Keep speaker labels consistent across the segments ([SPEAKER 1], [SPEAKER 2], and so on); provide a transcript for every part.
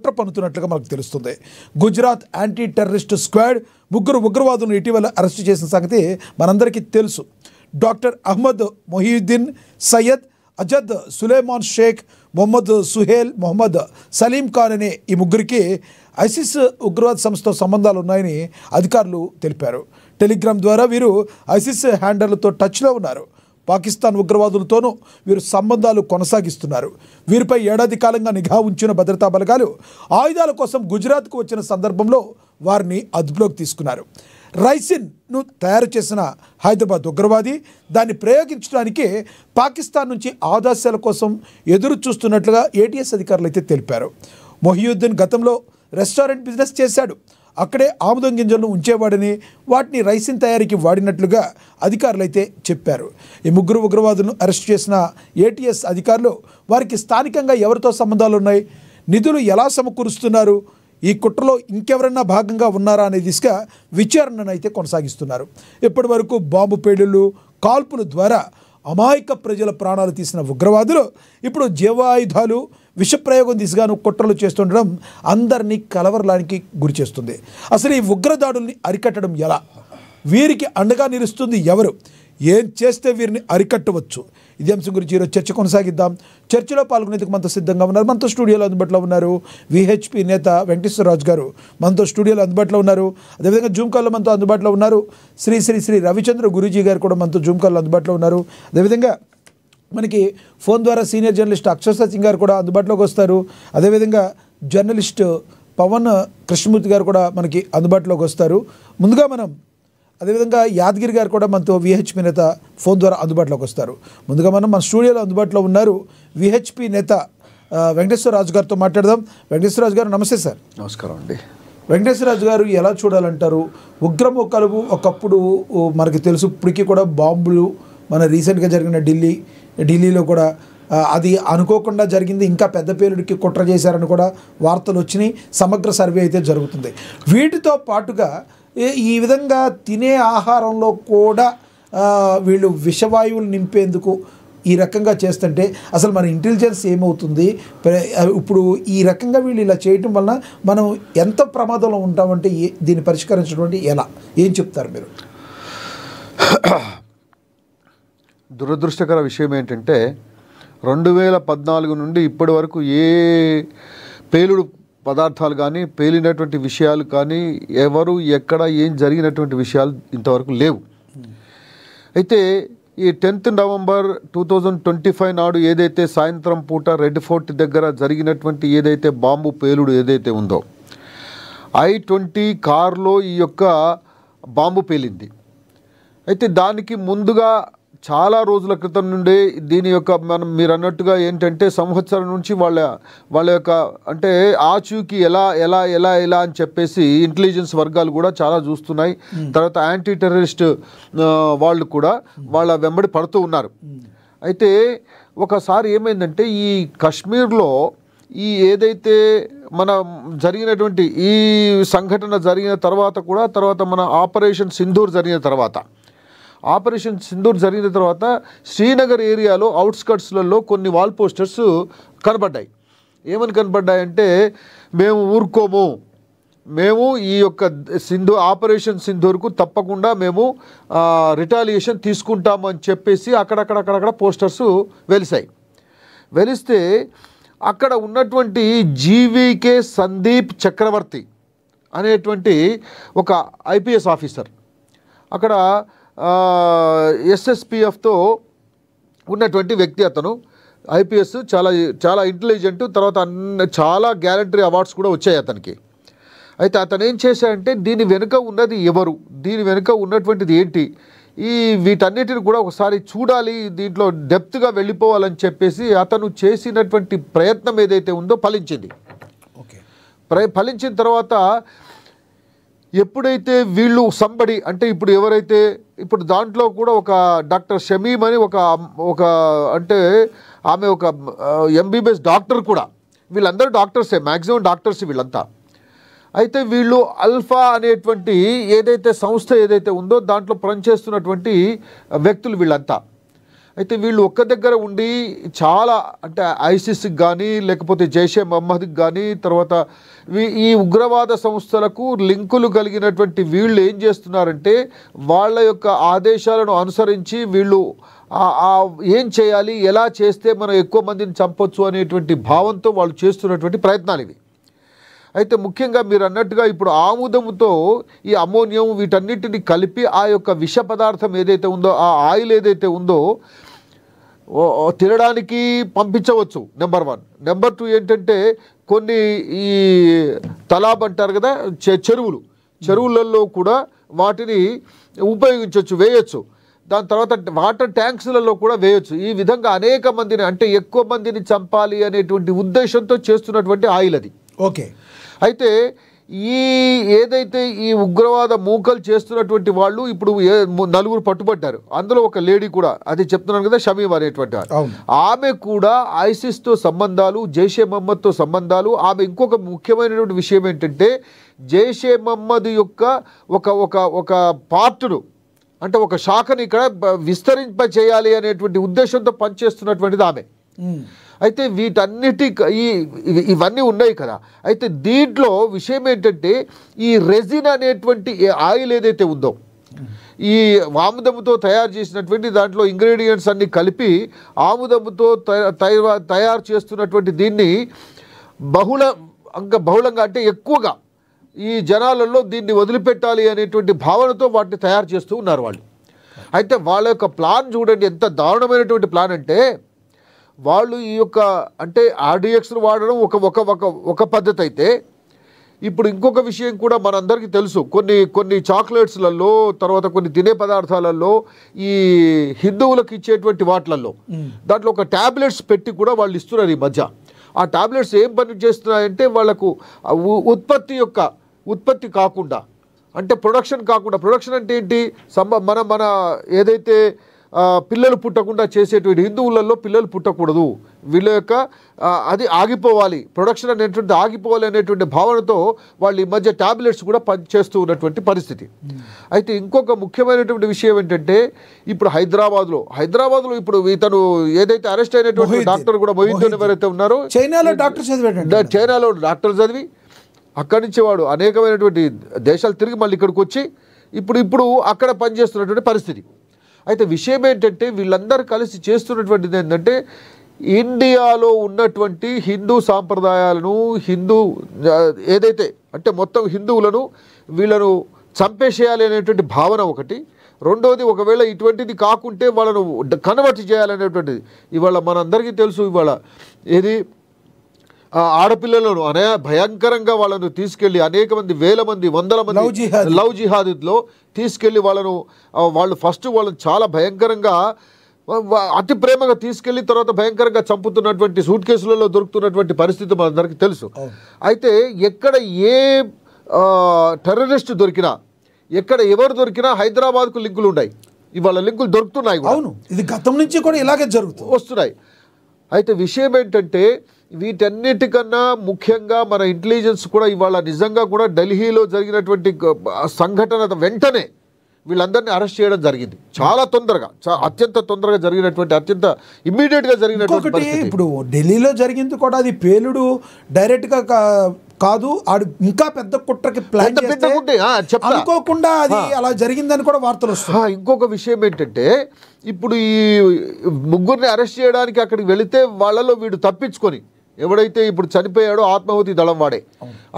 [SPEAKER 1] కుట్ర పన్నుతున్నట్లుగా మనకు తెలుస్తుంది. గుజరాత్ యాంటీ టెర్రరిస్ట్ స్క్వాడ్ 3 ఉగ్రవాదులను ఇటీవల అరెస్టు చేసిన సంగతి మనందరికీ తెలుసు. డాక్టర్ అహ్మద్ మొహియుద్దీన్, సయ్యద్ అజద్, సులేమాన్ షేక్, మొహమ్మద్ సుహేల్, మొహమ్మద్ సలీం ఖాన్ అనే ఈ ముగ్గురికి ఐసిస్ ఉగ్రవాద సంస్థతో సంబంధాలు ఉన్నాయని అధికారులు తెలిపారు. టెలిగ్రామ్ ద్వారా వీరు ఐసిస్ హ్యాండర్లతో టచ్లో ఉన్నారు. పాకిస్తాన్ ఉగ్రవాదులతోనూ వీరు సంబంధాలు కొనసాగిస్తున్నారు. వీరిపై ఏడాది కాలంగా నిఘా ఉంచిన భద్రతా బలగాలు ఆయుధాల కోసం గుజరాత్కు వచ్చిన సందర్భంలో వారిని అదుపులోకి తీసుకున్నారు. రైసిన్ను తయారు చేసిన హైదరాబాద్ ఉగ్రవాది దాన్ని ప్రయోగించడానికి పాకిస్తాన్ నుంచి ఆదేశాల కోసం ఎదురు చూస్తున్నట్లుగా ఏటీఎస్ అధికారులు అయితే తెలిపారు. మొహియుద్దీన్ గతంలో రెస్టారెంట్ బిజినెస్ చేశాడు. అక్కడే ఆముదం గింజలను ఉంచేవాడని, వాటిని రైసిన్ తయారీకి వాడినట్లుగా అధికారులు అయితే చెప్పారు. ఈ 3 ఉగ్రవాదులను అరెస్ట్ చేసిన ఏటీఎస్ అధికారులు వారికి స్థానికంగా ఎవరితో సంబంధాలు ఉన్నాయి, నిధులు ఎలా సమకూరుస్తున్నారు, ఈ కుట్రలో ఇంకెవరన్నా భాగంగా ఉన్నారా అనే దిశగా విచారణను అయితే కొనసాగిస్తున్నారు. ఇప్పటి వరకు బాంబు పేలుళ్లు, కాల్పుల ద్వారా అమాయక ప్రజల ప్రాణాలు తీసిన ఉగ్రవాదులు ఇప్పుడు జీవాయుధాలు, విషప్రయోగం దిశగాను కుట్రలు చేస్తుండడం అందరినీ కలవరలానికి గురి చేస్తుంది. అసలు ఈ ఉగ్రదాడుల్ని అరికట్టడం ఎలా, వీరికి అండగా నిలుస్తుంది ఎవరు, ఏం చేస్తే వీరిని అరికట్టవచ్చు, ఇదే అంశం గురించి ఈరోజు చర్చ కొనసాగిద్దాం. చర్చలో పాల్గొనేందుకు మనతో సిద్ధంగా ఉన్నారు, మనతో స్టూడియోలో అందుబాటులో ఉన్నారు విహెచ్పి నేత వెంకటేశ్వరరాజు గారు మనతో స్టూడియోలో అందుబాటులో ఉన్నారు. అదేవిధంగా జూమ్ కాల్లో మనతో అందుబాటులో ఉన్నారు శ్రీ శ్రీ శ్రీ రవిచంద్ర గురూజీ గారు కూడా మనతో జూమ్ కాల్లో అందుబాటులో ఉన్నారు. అదేవిధంగా మనకి ఫోన్ ద్వారా సీనియర్ జర్నలిస్ట్ అక్షర్ సింగ్ గారు కూడా అందుబాటులోకి వస్తారు. అదేవిధంగా జర్నలిస్ట్ పవన్ కృష్ణమూర్తి గారు కూడా మనకి అందుబాటులోకి వస్తారు. ముందుగా మనం అదేవిధంగా యాదగిరి గారు కూడా మనతో విహెచ్పి నేత ఫోన్ ద్వారా అందుబాటులోకి వస్తారు. ముందుగా మనం మన స్టూడియోలో అందుబాటులో ఉన్నారు విహెచ్పి నేత వెంకటేశ్వరరాజు గారితో మాట్లాడదాం. వెంకటేశ్వరరాజు గారు నమస్తే సార్.
[SPEAKER 2] నమస్కారం అండి.
[SPEAKER 1] వెంకటేశ్వరరాజు గారు ఎలా చూడాలంటారు? ఉగ్రమూకలు ఒకప్పుడు మనకి తెలుసు, ఇప్పటికీ కూడా బాంబులు మన రీసెంట్గా జరిగిన ఢిల్లీలో కూడా అది అనుకోకుండా జరిగింది, ఇంకా పెద్ద పేలుడికి కుట్ర చేశారని కూడా వార్తలు వచ్చినాయి. సమగ్ర సర్వే అయితే జరుగుతుంది. వీటితో పాటుగా ఈ విధంగా తినే ఆహారంలో కూడా వీళ్ళు విషవాయువులు నింపేందుకు ఈ రకంగా చేస్తుంటే అసలు మన ఇంటెలిజెన్స్ ఏమవుతుంది? ఇప్పుడు ఈ రకంగా వీళ్ళు ఇలా చేయటం వలన మనం ఎంత ప్రమాదంలో ఉంటామంటే దీన్ని పరిష్కరించడం ఎలా, ఏం చెప్తారు మీరు?
[SPEAKER 2] దురదృష్టకర విషయం ఏంటంటే 2014 నుండి ఇప్పటి వరకు ఏ పేలుడు పదార్థాలు కానీ, పేలినటువంటి విషయాలు కానీ, ఎవరు ఎక్కడ ఏం జరిగినటువంటి విషయాలు ఇంతవరకు లేవు. అయితే ఈ 10th నవంబర్ 2025 నాడు ఏదైతే సాయంత్రం పూట రెడ్ ఫోర్ట్ దగ్గర జరిగినటువంటి ఏదైతే బాంబు పేలుడు ఏదైతే ఉందో, I-20 కారులో ఈ యొక్క బాంబు పేలింది. అయితే దానికి ముందుగా చాలా రోజుల క్రితం నుండే దీని యొక్క మీరు అన్నట్టుగా ఏంటంటే సంవత్సరం నుంచి వాళ్ళ యొక్క అంటే ఆచూకీ ఎలా అని చెప్పేసి ఇంటెలిజెన్స్ వర్గాలు కూడా చాలా చూస్తున్నాయి. తర్వాత యాంటీ టెర్రరిస్ట్ వాళ్ళు కూడా వాళ్ళ వెంబడి పడుతూ ఉన్నారు. అయితే ఒకసారి ఏమైందంటే ఈ కాశ్మీర్లో ఈ ఏదైతే మన జరిగినటువంటి ఈ సంఘటన జరిగిన తర్వాత మన ఆపరేషన్ సింధూర్ జరిగిన తర్వాత శ్రీనగర్ ఏరియాలో అవుట్స్కట్స్లలో కొన్ని వాల్ పోస్టర్స్ కనబడ్డాయి. ఏమని కనబడ్డాయంటే, మేము ఊరుకోము, మేము ఈ యొక్క ఆపరేషన్ సింధూర్కు తప్పకుండా మేము రిటాలియేషన్ తీసుకుంటాము అని చెప్పేసి అక్కడక్కడ పోస్టర్స్ వెలిస్తే అక్కడ ఉన్నటువంటి జీవీకే సందీప్ చక్రవర్తి అనేటువంటి ఒక ఐపీఎస్ ఆఫీసర్, అక్కడ SSPFతో ఉన్నటువంటి వ్యక్తి, అతను ఐపీఎస్, చాలా ఇంటెలిజెంట్, తర్వాత చాలా గ్యారంటరీ అవార్డ్స్ కూడా వచ్చాయి అతనికి. అయితే అతను ఏం చేశాడంటే దీని వెనుక ఉన్నది ఎవరు, దీని వెనుక ఉన్నటువంటిది ఏంటి, వీటన్నిటిని కూడా ఒకసారి చూడాలి, దీంట్లో డెప్త్గా వెళ్ళిపోవాలని చెప్పేసి అతను చేసినటువంటి ప్రయత్నం ఏదైతే ఉందో ఫలించింది. ఫలించిన తర్వాత ఎప్పుడైతే వీళ్ళు సంబడి అంటే ఇప్పుడు దాంట్లో కూడా ఒక డాక్టర్ షమీమ్ అని ఒక అంటే ఆమె ఒక MBBS డాక్టర్ కూడా, వీళ్ళందరూ డాక్టర్సే, మ్యాక్సిమం డాక్టర్స్ వీళ్ళంతా. అయితే వీళ్ళు అల్ఫా అనేటువంటి ఏదైతే సంస్థ ఏదైతే ఉందో దాంట్లో పనిచేస్తున్నటువంటి వ్యక్తులు వీళ్ళంతా. అయితే వీళ్ళు ఒక్క దగ్గర ఉండి చాలా అంటే ఐసిస్కి కానీ లేకపోతే జైషే మహమ్మద్కి కానీ తర్వాత ఈ ఉగ్రవాద సంస్థలకు లింకులు కలిగినటువంటి వీళ్ళు ఏం చేస్తున్నారంటే వాళ్ళ యొక్క ఆదేశాలను అనుసరించి వీళ్ళు ఏం చేయాలి, ఎలా చేస్తే మనం ఎక్కువ మందిని చంపొచ్చు అనేటువంటి భావంతో వాళ్ళు చేస్తున్నటువంటి ప్రయత్నాలు ఇవి. అయితే ముఖ్యంగా మీరు అన్నట్టుగా ఇప్పుడు ఆముదముతో ఈ అమోనియం వీటన్నిటిని కలిపి ఆ యొక్క విష పదార్థం ఏదైతే ఉందో, ఆ ఆయిల్ ఏదైతే ఉందో తినడానికి పంపించవచ్చు. నెంబర్ 1. నెంబర్ 2 ఏంటంటే కొన్ని ఈ తలాబ్ అంటారు కదా, చెరువులలో కూడా వాటిని ఉపయోగించవచ్చు, వేయచ్చు. దాని తర్వాత వాటర్ ట్యాంక్స్లలో కూడా వేయచ్చు. ఈ విధంగా అనేక మందిని అంటే ఎక్కువ మందిని చంపాలి అనేటువంటి ఉద్దేశంతో చేస్తున్నటువంటి ఆయిల్ అది.
[SPEAKER 1] ఓకే.
[SPEAKER 2] అయితే ఏదైతే ఈ ఉగ్రవాద మూకలు చేస్తున్నటువంటి వాళ్ళు ఇప్పుడు 4 పట్టుబడ్డారు. అందులో ఒక లేడీ కూడా, అది చెప్తున్నాను కదా, షమీమ్ అనేటువంటి ఆమె కూడా ఐసిస్తో సంబంధాలు, జైషే మహమ్మద్తో సంబంధాలు. ఆమె ఇంకొక ముఖ్యమైనటువంటి విషయం ఏంటంటే జైషే మహమ్మద్ యొక్క ఒక పార్టును అంటే ఒక శాఖని ఇక్కడ విస్తరింప చేయాలి అనేటువంటి ఉద్దేశంతో పనిచేస్తున్నటువంటిది ఆమె. అయితే వీటన్నిటి ఇవన్నీ ఉన్నాయి కదా. అయితే దీంట్లో విషయం ఏంటంటే ఈ రెజిన్ అనేటువంటి ఆయిల్ ఏదైతే ఉందో, ఈ ఆముదముతో తయారు చేసినటువంటి దాంట్లో ఇంగ్రీడియంట్స్ అన్ని కలిపి ఆముదముతో తయారు చేస్తున్నటువంటి దీన్ని బహుళంగా అంటే ఎక్కువగా ఈ జనాలలో దీన్ని వదిలిపెట్టాలి అనేటువంటి భావనతో వాటిని తయారు చేస్తూ ఉన్నారు వాళ్ళు. అయితే వాళ్ళ యొక్క ప్లాన్ చూడండి ఎంత దారుణమైనటువంటి ప్లాన్ అంటే, వాళ్ళు ఈ యొక్క అంటే ఆర్డిఎక్స్ను వాడడం ఒక పద్ధతి అయితే, ఇప్పుడు ఇంకొక విషయం కూడా మనందరికీ తెలుసు. కొన్ని చాక్లెట్స్లలో తర్వాత కొన్ని తినే పదార్థాలలో ఈ హిందువులకు ఇచ్చేటువంటి వాటిలలో దాంట్లో ఒక ట్యాబ్లెట్స్ పెట్టి కూడా వాళ్ళు ఇస్తున్నారు ఈ మధ్య. ఆ ట్యాబ్లెట్స్ ఏం పని చేస్తున్నాయంటే వాళ్లకు ఉత్పత్తి కాకుండా అంటే ప్రొడక్షన్ కాకుండా, ప్రొడక్షన్ అంటే ఏంటి, మన ఏదైతే పిల్లలు పుట్టకుండా చేసేటువంటి హిందువులలో పిల్లలు పుట్టకూడదు, వీళ్ళ యొక్క అది ఆగిపోవాలి, ప్రొడక్షన్ అనేటువంటి ఆగిపోవాలి అనేటువంటి భావనతో వాళ్ళు ఈ మధ్య ట్యాబ్లెట్స్ కూడా పనిచేస్తూ ఉన్నటువంటి పరిస్థితి. అయితే ఇంకొక ముఖ్యమైనటువంటి విషయం ఏంటంటే ఇప్పుడు హైదరాబాద్లో ఇప్పుడు ఇతను ఏదైతే అరెస్ట్ అయినటువంటి డాక్టర్ కూడా మొహిద్దీన్ ఎవరైతే ఉన్నారో చైనాలో డాక్టర్ చదివి అక్కడి నుంచి వాడు అనేకమైనటువంటి దేశాలు తిరిగి మళ్ళీ ఇక్కడికి వచ్చి ఇప్పుడు అక్కడ పనిచేస్తున్నటువంటి పరిస్థితి. అయితే విషయం ఏంటంటే వీళ్ళందరూ కలిసి చేస్తున్నటువంటిది ఏంటంటే ఇండియాలో ఉన్నటువంటి హిందూ సాంప్రదాయాలను ఏదైతే అంటే మొత్తం హిందువులను వీళ్ళను చంపేసేయాలి అనేటువంటి భావన ఒకటి. రెండోది ఒకవేళ ఇటువంటిది కాకుంటే వాళ్ళను కన్వర్ట్ చేయాలనేటువంటిది. ఇవాళ మనందరికీ తెలుసు, ఇవాళ ఏది ఆడపిల్లలను భయంకరంగా వాళ్ళను తీసుకెళ్లి అనేక మంది, వేల మంది, వందల మంది లవ్ జిహాద్లో తీసుకెళ్లి వాళ్ళు ఫస్ట్ వాళ్ళని చాలా భయంకరంగా అతి ప్రేమగా తీసుకెళ్లి తర్వాత భయంకరంగా చంపుతున్నటువంటి సూట్ కేసులలో దొరుకుతున్నటువంటి పరిస్థితి మనందరికీ తెలుసు. అయితే ఎక్కడ ఏ టెర్రరిస్ట్ దొరికినా, ఎక్కడ ఎవరు దొరికినా హైదరాబాద్కు లింకులు ఉన్నాయి. ఇవాళ లింకులు దొరుకుతున్నాయి.
[SPEAKER 1] అవును, ఇది గతం నుంచి కూడా ఇలాగే వస్తున్నాయి.
[SPEAKER 2] అయితే విషయం ఏంటంటే వీటన్నిటికన్నా ముఖ్యంగా మన ఇంటెలిజెన్స్ కూడా ఇవాళ నిజంగా కూడా ఢిల్లీలో జరిగినటువంటి సంఘటన వెంటనే వీళ్ళందరినీ అరెస్ట్ చేయడం జరిగింది. చాలా తొందరగా, అత్యంత తొందరగా జరిగినటువంటి, అత్యంత ఇమ్మీడియట్గా జరిగినటువంటి.
[SPEAKER 1] ఇప్పుడు ఢిల్లీలో జరిగింది కూడా అది పేలుడు డైరెక్ట్గా కాదు, ఆడు ఇంకా పెద్ద కుట్రకి ప్లాన్ అనుకోకుండా అది అలా జరిగిందని కూడా వార్తలు వస్తాయి.
[SPEAKER 2] ఇంకొక విషయం ఏంటంటే ఇప్పుడు ఈ ముగ్గురిని అరెస్ట్ చేయడానికి అక్కడికి వెళితే వాళ్ళలో వీడు తప్పించుకొని ఎవడైతే ఇప్పుడు చనిపోయాడో ఆత్మాహుతి దళం వాడే,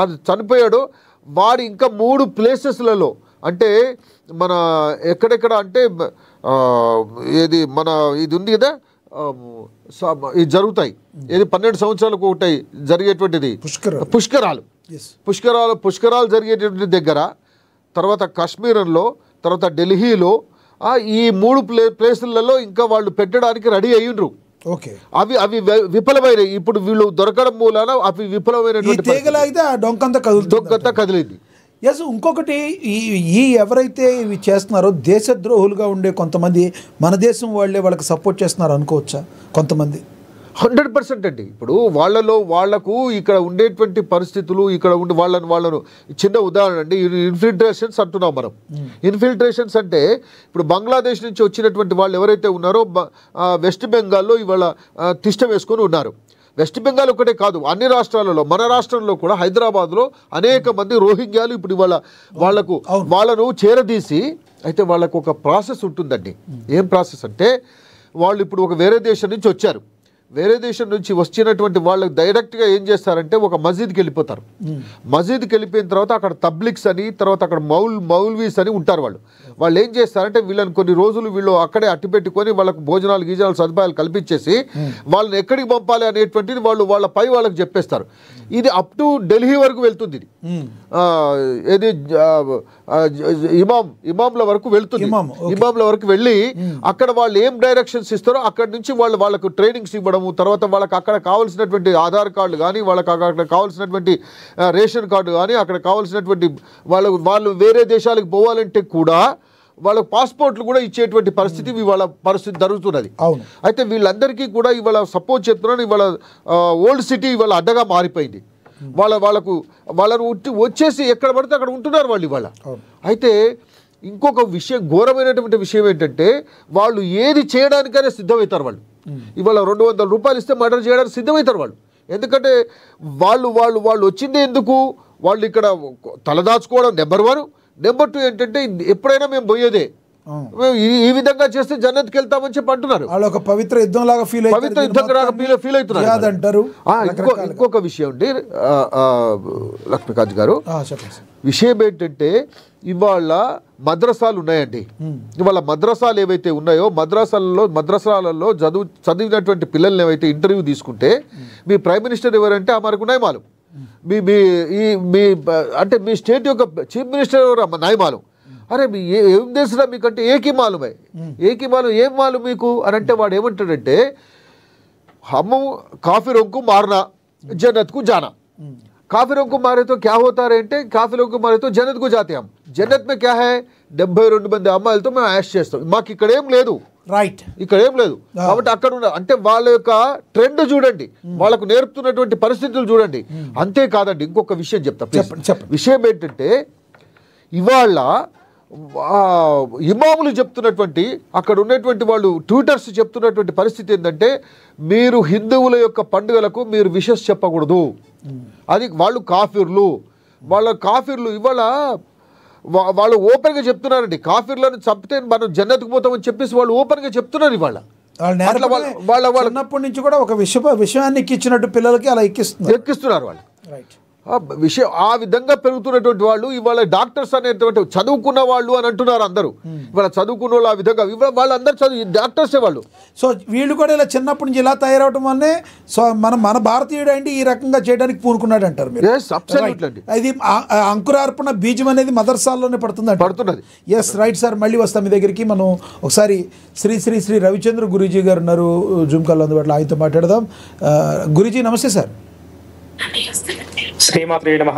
[SPEAKER 2] అది చనిపోయాడో వాడు ఇంకా 3 ప్లేసెస్లలో అంటే మన ఎక్కడెక్కడ అంటే ఇది ఉంది కదా, ఇది జరుగుతాయి, ఏది 12 సంవత్సరాలకు ఒకటి జరిగేటువంటిది పుష్కరాలు జరిగేటువంటి దగ్గర, తర్వాత కాశ్మీరంలో, తర్వాత ఢిల్లీలో, ఈ 3 ప్లేసులలో ఇంకా వాళ్ళు పెట్టడానికి రెడీ అయ్యిండ్రు. అవి విఫలమైనవి. ఇప్పుడు వీళ్ళు దొరకడం మూలాన అవి విఫలమైనటువంటి డొంకంతా కదిలింది.
[SPEAKER 1] ఎస్, ఇంకొకటి ఎవరైతే ఇవి చేస్తున్నారో దేశద్రోహులుగా ఉండే కొంతమంది మన దేశం వాళ్ళే వాళ్ళకి సపోర్ట్ చేస్తున్నారు అనుకోవచ్చా కొంతమంది?
[SPEAKER 2] 100% అండి. ఇప్పుడు వాళ్లకు ఇక్కడ ఉండేటువంటి పరిస్థితులు, ఇక్కడ ఉండి వాళ్ళను చిన్న ఉదాహరణ అండి, ఇన్ఫిల్ట్రేషన్స్ అంటున్నాం మనం. ఇన్ఫిల్ట్రేషన్స్ అంటే ఇప్పుడు బంగ్లాదేశ్ నుంచి వచ్చినటువంటి వాళ్ళు ఎవరైతే ఉన్నారో వెస్ట్ బెంగాల్లో ఇవాళ తిష్ట వేసుకొని ఉన్నారు. వెస్ట్ బెంగాల్ ఒకటే కాదు, అన్ని రాష్ట్రాలలో, మన రాష్ట్రంలో కూడా హైదరాబాద్లో అనేక మంది రోహింగ్యాలు ఇప్పుడు ఇవాళ వాళ్ళను చేరదీసి, అయితే వాళ్ళకు ఒక ప్రాసెస్ ఉంటుందండి. ఏం ప్రాసెస్ అంటే, వాళ్ళు ఇప్పుడు ఒక వేరే దేశం నుంచి వచ్చారు. వేరే దేశం నుంచి వచ్చినటువంటి వాళ్ళకి డైరెక్ట్గా ఏం చేస్తారంటే ఒక మసీద్కి వెళ్ళిపోతారు. మసీద్కి వెళ్ళిపోయిన తర్వాత అక్కడ తబ్లిక్స్ అని, తర్వాత అక్కడ మౌల్వీస్ అని ఉంటారు. వాళ్ళు ఏం చేస్తారంటే వీళ్ళని కొన్ని రోజులు వీళ్ళు అక్కడే అట్టి పెట్టుకొని వాళ్ళకు భోజనాలు గీజనాలు సదుపాయాలు కల్పించేసి వాళ్ళని ఎక్కడికి పంపాలి అనేటువంటిది వాళ్ళ పై వాళ్ళకి చెప్పేస్తారు. ఇది అప్ టు ఢిల్లీ వరకు వెళ్తుంది. ఇది ఇమాంల వరకు వెళ్తుంది. ఇమాంల వరకు వెళ్ళి అక్కడ వాళ్ళు ఏం డైరెక్షన్స్ ఇస్తారో అక్కడ నుంచి వాళ్ళకు ట్రైనింగ్స్ ఇవ్వడము, తర్వాత వాళ్ళకి అక్కడ కావాల్సినటువంటి ఆధార్ కార్డు కానీ, వాళ్ళకి అక్కడ కావాల్సినటువంటి రేషన్ కార్డు కానీ, అక్కడ కావాల్సినటువంటి వాళ్ళు వేరే దేశాలకు పోవాలంటే కూడా వాళ్ళకు పాస్పోర్ట్లు కూడా ఇచ్చేటువంటి పరిస్థితి ఇవాళ జరుగుతున్నది. అయితే వీళ్ళందరికీ కూడా ఇవాళ సపోర్ట్ చెప్తున్నాను, ఇవాళ ఓల్డ్ సిటీ ఇవాళ అడ్డగా మారిపోయింది. వాళ్ళను వచ్చేసి ఎక్కడ పడితే అక్కడ ఉంటున్నారు వాళ్ళు ఇవాళ. అయితే ఇంకొక విషయం, ఘోరమైనటువంటి విషయం ఏంటంటే, వాళ్ళు ఏది చేయడానికైనా సిద్ధమవుతారు. వాళ్ళు ఇవాళ 200 రూపాయలు ఇస్తే మర్డర్ చేయడానికి సిద్ధమవుతారు వాళ్ళు. ఎందుకంటే వాళ్ళు వచ్చిందే ఎందుకు, వాళ్ళు ఇక్కడ తలదాచుకోవడం నెంబర్ 1. నెంబర్ 2 ఏంటంటే, ఎప్పుడైనా మేము పోయేదే, ఈ విధంగా చేస్తే జన్నత్కి వెళ్తామని చెప్పి అంటున్నారు.
[SPEAKER 1] పవిత్ర యుద్ధం లాగా ఫీల్ అవుతున్నారు.
[SPEAKER 2] ఇంకొక విషయం అండి లక్ష్మీకాంత్ గారు, విషయం ఏంటంటే ఇవాళ మద్రసాలు ఉన్నాయండి. ఇవాళ మద్రసాలు ఏవైతే ఉన్నాయో మద్రసాలలో చదివినటువంటి పిల్లల్ని ఏవైతే ఇంటర్వ్యూ తీసుకుంటే, మీ ప్రైమ్ మినిస్టర్ ఎవరంటే అమరకు నయమాలు, అంటే మీ స్టేట్ యొక్క చీఫ్ మినిస్టర్ ఎవరు నయమాలు. అరే మీ ఏం తెలుసురా మీకంటే ఏకీ మాలుమే, ఏం మాలు మీకు అని అంటే వాడు ఏమంటాడంటే, हम काफिरों को मारना जन्नत को जाना, काफिरों को मारे तो क्या होता रहे, काफिरों को मारे तो जन्नत को जाते हम. जन्नत में क्या है, 72 మంది అమ్మాయిలతో మేము యాష్ చేస్తాం, మాకు ఇక్కడేం లేదు.
[SPEAKER 1] రైట్,
[SPEAKER 2] ఇక్కడేం లేదు. కాబట్టి అక్కడ ఉన్న అంటే వాళ్ళ యొక్క ట్రెండ్ చూడండి, వాళ్ళకు నేర్పుతున్నటువంటి పరిస్థితులు చూడండి. అంతేకాదండి, ఇంకొక విషయం చెప్తా. విషయం ఏంటంటే, ఇవాళ ఇమాములు చెప్తున్నటువంటి, అక్కడ ఉన్నటువంటి వాళ్ళు ట్విటర్స్ చెప్తున్నటువంటి పరిస్థితి ఏంటంటే, మీరు హిందువుల యొక్క పండుగలకు మీరు విషెస్ చెప్పకూడదు, అది వాళ్ళు కాఫిర్లు, ఇవాళ వాళ్ళు ఓపెన్గా చెప్తున్నారండి. కాఫిర్లను చంపితే మనం జన్నత్కు పోతామని చెప్పేసి వాళ్ళు ఓపెన్గా చెప్తున్నారు. ఇవాళ
[SPEAKER 1] చిన్నప్పటి నుంచి కూడా ఒక విషయాన్ని ఎక్కించినట్టు పిల్లలకి అలా
[SPEAKER 2] ఎక్కిస్తున్నారు వాళ్ళు. విషయం ఆ విధంగా పెరుగుతున్నటువంటి వాళ్ళు ఇవాళ డాక్టర్స్ అనేటువంటి చదువుకున్న వాళ్ళు అని అంటున్నారు అందరూ. ఇవాళ చదువుకున్న వాళ్ళు ఆ విధంగా వాళ్ళందరూ డాక్టర్సే వాళ్ళు.
[SPEAKER 1] సో వీళ్ళు కూడా ఇలా చిన్నప్పటి నుంచి ఇలా తయారవడం వల్లే సో మన భారతీయుడు అండి ఈ రకంగా చేయడానికి పూనుకున్నాడు అంటారు మీరు. ఇది అంకురార్పణ బీజం అనేది మదర్సాల్లోనే పడుతున్నది. ఎస్ రైట్ సార్, మళ్ళీ వస్తాం మీ దగ్గరికి. మనం ఒకసారి శ్రీ రవిచంద్ర గురూజీ గారు ఉన్నారు జూమ్ కాల్ అందుబాటులో, ఆయనతో మాట్లాడదాం. గురూజీ నమస్తే సార్.
[SPEAKER 3] శ్రీమాత్రే నమః.